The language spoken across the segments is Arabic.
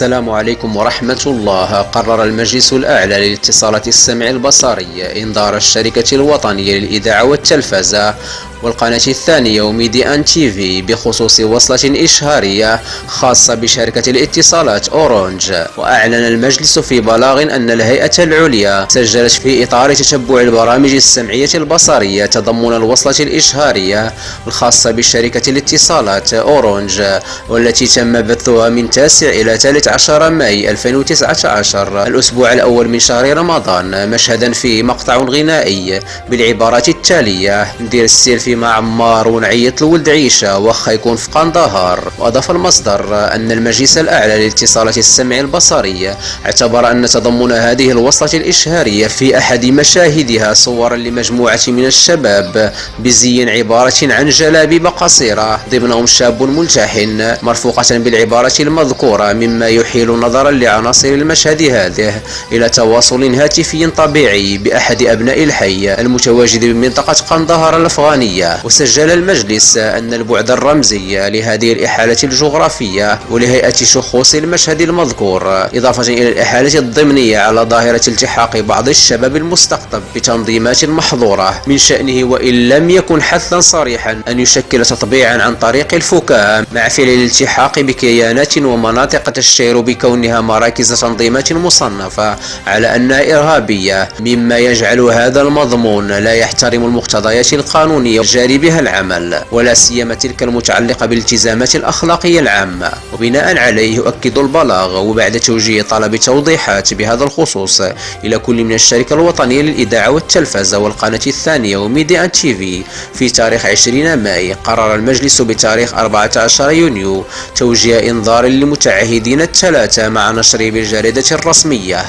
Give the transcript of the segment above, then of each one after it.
السلام عليكم ورحمة الله. قرر المجلس الأعلى للاتصالات السمع البصري إنذار الشركة الوطنية للإذاعة والتلفزة والقناة الثانية وميديا أن تي في بخصوص وصلة إشهارية خاصة بشركة الاتصالات أورنج. وأعلن المجلس في بلاغ أن الهيئة العليا سجلت في إطار تتبع البرامج السمعية البصرية تضمن الوصلة الإشهارية الخاصة بشركة الاتصالات أورنج، والتي تم بثها من 9 إلى 13 ماي 2019 الأسبوع الأول من شهر رمضان، مشهدا فيه مقطع غنائي بالعبارات التالية: ندير السيلفي مع عمار ونعيط لولد عيشة واخا يكون في قندهار. وأضاف المصدر أن المجلس الأعلى للاتصالات السمع البصري اعتبر أن تضمن هذه الوصلة الإشهارية في أحد مشاهدها صورا لمجموعة من الشباب بزي عبارة عن جلابيب قصيرة ضمنهم شاب ملتحن مرفوقة بالعبارة المذكورة، مما يحيل نظرا لعناصر المشهد هذه إلى تواصل هاتفي طبيعي بأحد أبناء الحي المتواجد بمنطقة قندهار الأفغانية. وسجل المجلس أن البعد الرمزي لهذه الإحالة الجغرافية ولهيئة شخوص المشهد المذكور، إضافة إلى الإحالة الضمنية على ظاهرة التحاق بعض الشباب المستقطب بتنظيمات محظورة، من شأنه وإن لم يكن حثا صريحا أن يشكل تطبيعا عن طريق الفكاهة مع فعل الالتحاق بكيانات ومناطق تشير بكونها مراكز تنظيمات مصنفة على أنها إرهابية، مما يجعل هذا المضمون لا يحترم المقتضيات القانونية الجاري بها العمل، ولا سيما تلك المتعلقة بالالتزامات الأخلاقية العامة. وبناء عليه يؤكد البلاغ وبعد توجيه طلب توضيحات بهذا الخصوص إلى كل من الشركة الوطنية للإذاعة والتلفزة والقناة الثانية وميديا أن تي في تاريخ 20 ماي، قرر المجلس بتاريخ 14 يونيو توجيه إنذار للمتعهدين الثلاثة مع نشره بالجريدة الرسمية.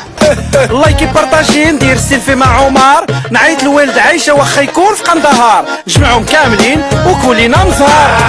لايكي بارطاجي ندير سيلفي مع عمر نعيط لوالد عيشة واخا يكون في قندهار، جمعهم كاملين وكلنا نظهر.